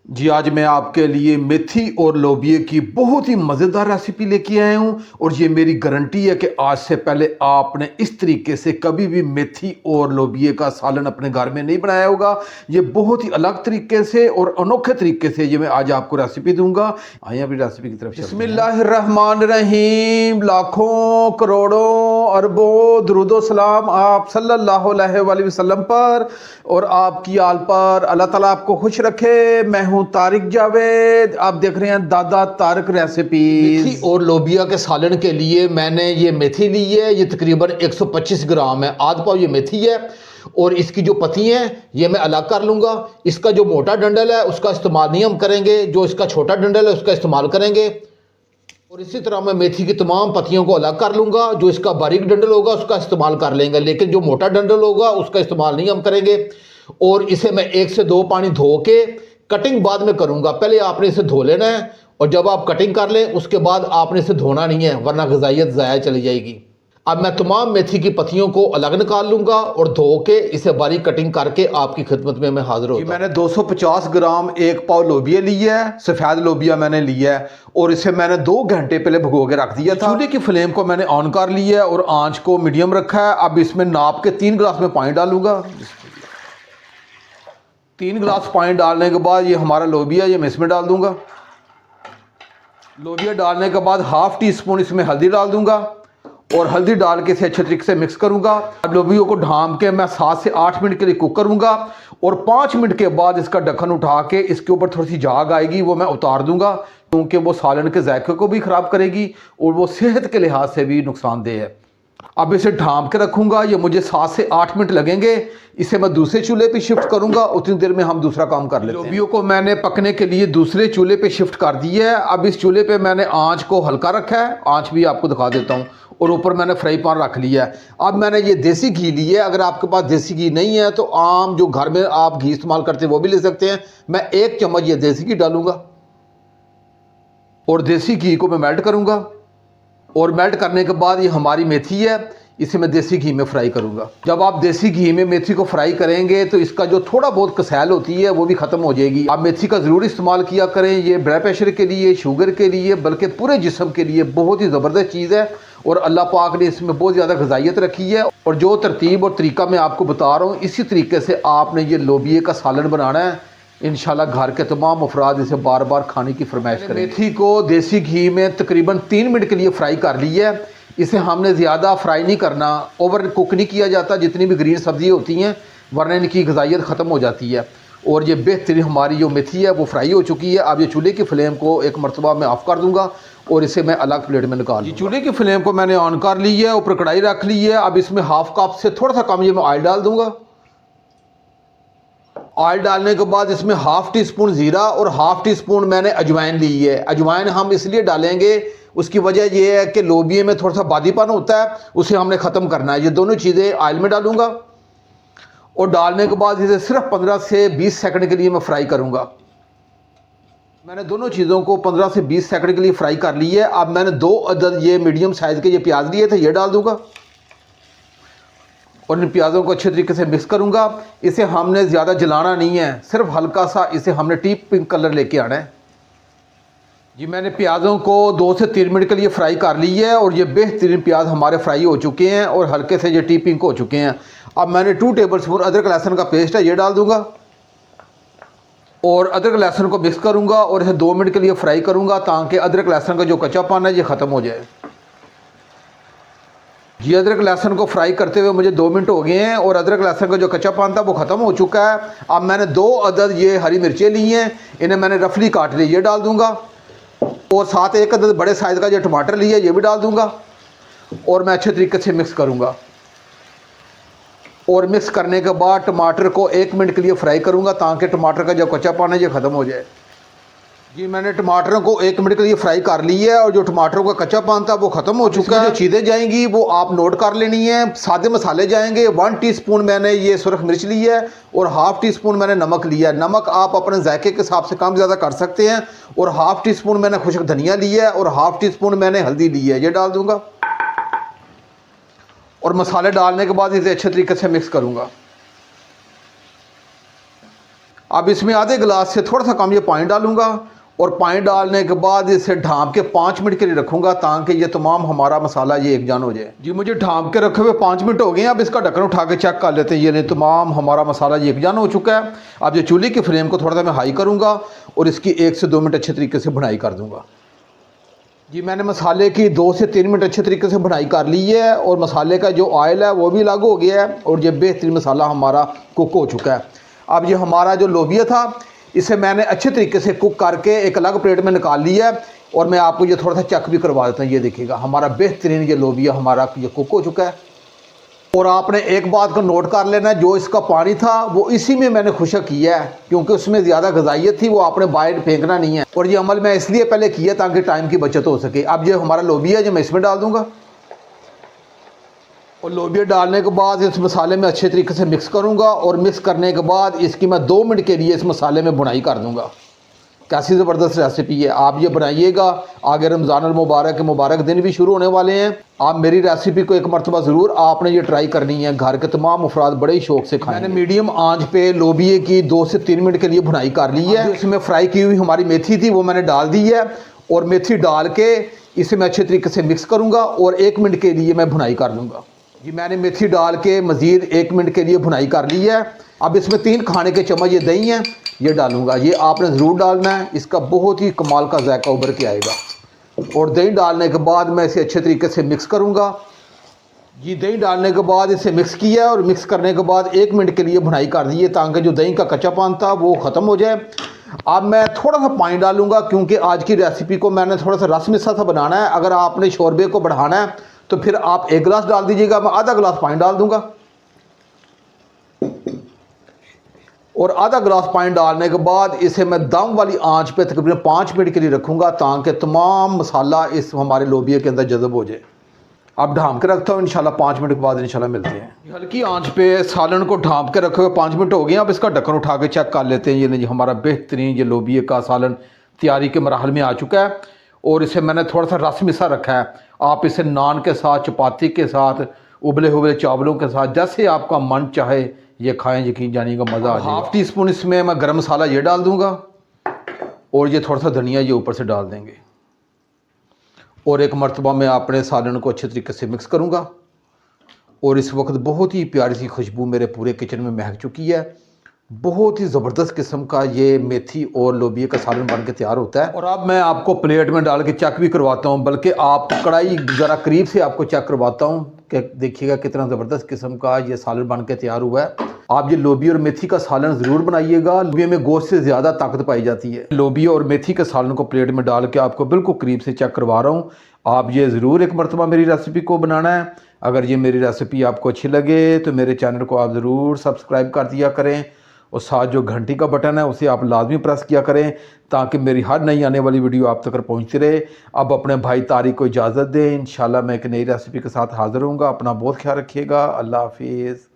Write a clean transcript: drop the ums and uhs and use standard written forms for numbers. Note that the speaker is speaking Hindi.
जी आज मैं आपके लिए मेथी और लोबिया की बहुत ही मज़ेदार रेसिपी लेके आया हूँ और ये मेरी गारंटी है कि आज से पहले आपने इस तरीके से कभी भी मेथी और लोबिया का सालन अपने घर में नहीं बनाया होगा। ये बहुत ही अलग तरीके से और अनोखे तरीके से ये मैं आज आपको रेसिपी दूंगा। आइए अपनी रेसिपी की तरफ। बिस्मिल्लाहिर्रहमानिर्रहीम। लाखों करोड़ों अरबों दुरूदो सलाम आप सल्लल्लाहु अलैहि वसल्लम पर और आपकी आल पर। अल्लाह ताला आपको खुश रखे। मैं हूं तारिक जावेद, आप देख रहे हैं दादा तारिक रेसिपी। मेथी और लोबिया के सालन के लिए मैंने ये मेथी ली है। ये तकरीबन 125 ग्राम है। आध पाव ये मेथी है और इसकी जो पत्ती हैं ये मैं अलग कर लूँगा। इसका जो मोटा डंडल है उसका इस्तेमाल नहीं हम करेंगे, जो इसका छोटा डंडल है उसका इस्तेमाल करेंगे। और इसी तरह मैं मेथी की तमाम पत्तियों को अलग कर लूँगा। जो इसका बारीक डंडल होगा उसका इस्तेमाल कर लेंगे, लेकिन जो मोटा डंडल होगा उसका इस्तेमाल नहीं हम करेंगे। और इसे मैं 1 से 2 पानी धो के कटिंग बाद में करूँगा। पहले आपने इसे धो लेना है और जब आप कटिंग कर लें उसके बाद आपने इसे धोना नहीं है, वरना ग़िज़ाइयत ज़ाया चली जाएगी। अब मैं तमाम मेथी की पत्तियों को अलग निकाल लूँगा और धो के इसे बारीक कटिंग करके आपकी खिदमत में मैं हाजिर हूँ। मैंने 250 ग्राम एक पाव लोबिया लिया है, सफ़ेद लोबिया मैंने लिया है और इसे मैंने 2 घंटे पहले भिगो के रख दिया था। चूल्हे की फ्लेम को मैंने ऑन कर लिया है और आंच को मीडियम रखा है। अब इसमें नाप के 3 गिलास में पानी डालूंगा। 3 गिलास पानी डालने के बाद ये हमारा लोबिया ये मैं इसमें डाल दूंगा। लोबिया डालने के बाद हाफ टी स्पून इसमें हल्दी डाल दूंगा और हल्दी डाल के इसे अच्छे तरीके से मिक्स करूंगा। अब लोबिया को ढाम के मैं 7 से 8 मिनट के लिए कुक करूंगा और 5 मिनट के बाद इसका ढक्कन उठा के इसके ऊपर थोड़ी सी झाग आएगी वो मैं उतार दूंगा, क्योंकि वो सालन के जायके को भी ख़राब करेगी और वो सेहत के लिहाज से भी नुकसानदेह है। अब इसे ढांप के रखूंगा। ये मुझे 7 से 8 मिनट लगेंगे। इसे मैं दूसरे चूल्हे पे शिफ्ट करूंगा, उतनी देर में हम दूसरा काम कर लेते हैं। लोबियों को मैंने पकने के लिए दूसरे चूल्हे पे शिफ्ट कर दिया है। अब इस चूल्हे पे मैंने आंच को हल्का रखा है, आंच भी आपको दिखा देता हूँ, और ऊपर मैंने फ्राई पैन रख लिया है। अब मैंने ये देसी घी लिया है। अगर आपके पास देसी घी नहीं है तो आम जो घर में आप घी इस्तेमाल करते हैं वो भी ले सकते हैं। मैं 1 चम्मच ये देसी घी डालूंगा और देसी घी को मैं मेल्ट करूंगा और मेल्ट करने के बाद ये हमारी मेथी है, इसे मैं देसी घी में फ्राई करूंगा। जब आप देसी घी में मेथी को फ्राई करेंगे तो इसका जो थोड़ा बहुत कसैल होती है वो भी ख़त्म हो जाएगी। आप मेथी का ज़रूर इस्तेमाल किया करें। ये ब्लड प्रेशर के लिए, शुगर के लिए, बल्कि पूरे जिस्म के लिए बहुत ही ज़बरदस्त चीज़ है और अल्लाह पाक ने इसमें बहुत ज़्यादा ग़िज़ाइयत रखी है। और जो तरतीब और तरीका मैं आपको बता रहा हूँ, इसी तरीके से आपने ये लोबिया का सालन बनाना है। इंशाल्लाह घर के तमाम अफराद इसे बार बार खाने की फरमाइश करें। मेथी को देसी घी में तकरीबन 3 मिनट के लिए फ्राई कर लिया है। इसे हमने ज़्यादा फ्राई नहीं करना, ओवर कुक नहीं किया जाता जितनी भी ग्रीन सब्ज़ी होती हैं, वरना इनकी ग़िज़ाइयत ख़त्म हो जाती है। और ये बेहतरीन हमारी जो मेथी है वो फ्राई हो चुकी है। अब ये चूल्हे की फ्लेम को एक मरतबा मैं ऑफ़ कर दूँगा और इसे मैं अलग प्लेट में निकाल लूँगा। चूल्हे की फ्लेम को मैंने ऑन कर ली है, ऊपर कढ़ाई रख ली है। अब इसमें हाफ़ कप से थोड़ा सा कम ये मैं ऑयल डाल दूँगा। ऑयल डालने के बाद इसमें हाफ़ टी स्पून ज़ीरा और हाफ़ टी स्पून मैंने अजवाइन ली है। अजवाइन हम इसलिए डालेंगे, उसकी वजह यह है कि लोबिया में थोड़ा सा बादीपन होता है, उसे हमने ख़त्म करना है। ये दोनों चीज़ें ऑयल में डालूंगा और डालने के बाद इसे सिर्फ 15 से 20 सेकंड के लिए मैं फ्राई करूंगा। मैंने दोनों चीज़ों को 15 से 20 सेकंड के लिए फ्राई कर ली है। अब मैंने 2 अदद ये मीडियम साइज़ के ये प्याज लिए थे, ये डाल दूंगा और इन प्याज़ों को अच्छे तरीके से मिक्स करूंगा। इसे हमने ज़्यादा जलाना नहीं है, सिर्फ हल्का सा इसे हमने डीप पिंक कलर लेके आना है। जी मैंने प्याज़ों को 2 से 3 मिनट के लिए फ्राई कर ली है और ये बेहतरीन प्याज हमारे फ्राई हो चुके हैं और हल्के से ये डीप पिंक हो चुके हैं। अब मैंने 2 टेबल स्पून अदरक लहसुन का पेस्ट है, ये डाल दूंगा और अदरक लहसुन को मिक्स करूंगा और इसे 2 मिनट के लिए फ्राई करूंगा ताकि अदरक लहसुन का जो कच्चापन है ये ख़त्म हो जाए। जी अदरक लहसुन को फ्राई करते हुए मुझे 2 मिनट हो गए हैं और अदरक लहसुन का जो कच्चापन था वो ख़त्म हो चुका है। अब मैंने 2 अदद ये हरी मिर्चें ली हैं, इन्हें मैंने रफली काट ली, ये डाल दूंगा और साथ 1 अदद बड़े साइज़ का जो टमाटर लिया ये भी डाल दूंगा और मैं अच्छे तरीके से मिक्स करूंगा। और मिक्स करने के बाद टमाटर को 1 मिनट के लिए फ्राई करूंगा ताकि टमाटर का जो कच्चापन है ये ख़त्म हो जाए। जी मैंने टमाटरों को 1 मिनट के लिए फ्राई कर ली है और जो टमाटरों का कच्चापन था वो ख़त्म हो चुका है। जो चीज़ें जाएंगी वो आप नोट कर लेनी है। सादे मसाले जाएंगे, 1 टीस्पून मैंने ये सुरख मिर्च ली है और हाफ़ टी स्पून मैंने नमक लिया है। नमक आप अपने जायके के हिसाब से कम ज़्यादा कर सकते हैं। और हाफ़ टी स्पून मैंने खुश्क धनिया लिया है और हाफ़ टी स्पून मैंने हल्दी ली है, ये डाल दूँगा और मसाले डालने के बाद इसे अच्छे तरीके से मिक्स करूँगा। अब इसमें आधे गिलास से थोड़ा सा कम ये पानी डालूंगा और पानी डालने के बाद इसे ढाँप के 5 मिनट के लिए रखूंगा ताकि ये तमाम हमारा मसाला ये एकजान हो जाए। जी मुझे ढाँप के रखे हुए 5 मिनट हो गए हैं। अब इसका ढक्कन उठा के चेक कर लेते हैं। ये नहीं तमाम हमारा मसाला ये एकजान हो चुका है। अब ये चूल्हे की फ्लेम को थोड़ा सा मैं हाई करूँगा और इसकी 1 से 2 मिनट अच्छे तरीके से भुनाई कर दूँगा। जी मैंने मसाले की 2 से 3 मिनट अच्छे तरीके से भुनाई कर ली है और मसाले का जो ऑयल है वो भी अलग हो गया है और ये बेहतरीन मसाला हमारा कुक हो चुका है। अब ये हमारा जो लोबिया था इसे मैंने अच्छे तरीके से कुक करके एक अलग प्लेट में निकाल लिया है और मैं आपको ये थोड़ा सा चेक भी करवा देता हूँ। ये देखिएगा हमारा बेहतरीन ये लोबिया हमारा ये कुक हो चुका है। और आपने एक बात को नोट कर लेना है, जो इसका पानी था वो इसी में मैंने खुशक किया है क्योंकि उसमें ज़्यादा ग़िज़ाइयत थी, वो आपने बाहर फेंकना नहीं है। और ये अमल मैं इसलिए पहले किया ताकि टाइम की बचत हो सके। अब ये हमारा लोबिया जो मैं इसमें डाल दूँगा और लोबिया डालने के बाद इस मसाले में अच्छे तरीके से मिक्स करूँगा और मिक्स करने के बाद इसकी मैं 2 मिनट के लिए इस मसाले में भुनाई कर दूँगा। कैसी ज़बरदस्त रेसिपी है, आप ये बनाइएगा। आगे रमज़ान अल मुबारक के मुबारक दिन भी शुरू होने वाले हैं। आप मेरी रेसिपी को एक मरतबा ज़रूर आपने ये ट्राई करनी है। घर के तमाम अफराद बड़े ही शौक से खाएं। मैंने मीडियम आंच पे लोबिये की 2 से 3 मिनट के लिए भुनाई कर ली है। इसमें फ्राई की हुई हमारी मेथी थी वो मैंने डाल दी है और मेथी डाल के इसे मैं अच्छे तरीके से मिक्स करूँगा और 1 मिनट के लिए मैं भुनाई कर लूँगा। जी मैंने मेथी डाल के मज़ीद 1 मिनट के लिए भुनाई कर ली है। अब इसमें 3 खाने के चम्मच ये दही है ये डालूंगा। ये आपने ज़रूर डालना है, इसका बहुत ही कमाल का जायका उभर के आएगा। और दही डालने के बाद मैं इसे अच्छे तरीके से मिक्स करूंगा। जी दही डालने के बाद इसे मिक्स किया और मिक्स करने के बाद 1 मिनट के लिए भुनाई कर दी है ताकि जो दही का कच्चापन था वो ख़त्म हो जाए। अब मैं थोड़ा सा पानी डालूंगा क्योंकि आज की रेसिपी को मैंने थोड़ा सा रस मिसा सा बनाना है। अगर आपने शोरबे को बढ़ाना है तो फिर आप 1 गिलास डाल दीजिएगा, मैं आधा गिलास पानी डाल दूंगा। और आधा गिलास पानी डालने के बाद इसे मैं दम वाली आंच पे तकरीबन 5 मिनट के लिए रखूँगा ताकि तमाम मसाला इस हमारे लोबिया के अंदर जज़ब हो जाए। अब ढाँप के रखता हूँ, इंशाल्लाह 5 मिनट के बाद इंशाल्लाह मिलते हैं। हल्की आंच पे सालन को ढाँप के रखे हुए 5 मिनट हो गए। अब इसका ढक्कन उठा के चेक कर लेते हैं। ये नहीं हमारा बेहतरीन ये लोबिया का सालन तैयारी के मराहल में आ चुका है और इसे मैंने थोड़ा सा रस मिसा रखा है। आप इसे नान के साथ, चपाती के साथ, उबले हुए चावलों के साथ, जैसे आपका मन चाहे ये खाएं, यकीन जानिएगा मज़ा आ जाएगा। हाफ़ टी स्पून इसमें मैं गरम मसाला ये डाल दूंगा और ये थोड़ा सा धनिया ये ऊपर से डाल देंगे और एक मरतबा मैं अपने सालन को अच्छे तरीके से मिक्स करूंगा। और इस वक्त बहुत ही प्यारी सी खुशबू मेरे पूरे किचन में महक चुकी है। बहुत ही ज़बरदस्त किस्म का ये मेथी और लोबिया का सालन बन के तैयार होता है। और अब मैं आपको प्लेट में डाल के चेक भी करवाता हूँ, बल्कि आप कढ़ाई ज़रा करीब से आपको चेक करवाता हूँ कि देखिएगा कितना ज़बरदस्त किस्म का ये सालन बन के तैयार हुआ है। आप ये लोबिया और मेथी का सालन ज़रूर बनाइएगा। लोबिया में गोश्त से ज़्यादा ताकत पाई जाती है। लोबिया और मेथी के सालन को प्लेट में डाल के आपको बिल्कुल करीब से चेक करवा रहा हूँ। आप ये ज़रूर एक मरतबा मेरी रेसिपी को बनाना है। अगर ये मेरी रेसिपी आपको अच्छी लगे तो मेरे चैनल को आप ज़रूर सब्सक्राइब कर दिया करें और साथ जो घंटी का बटन है उसे आप लाजमी प्रेस किया करें ताकि मेरी हर नई आने वाली वीडियो आप तक पहुंचती रहे। अब अपने भाई तारिक को इजाज़त दें। इंशाल्लाह मैं एक नई रेसिपी के साथ हाज़िर होऊंगा। अपना बहुत ख्याल रखिएगा। अल्लाह हाफिज़।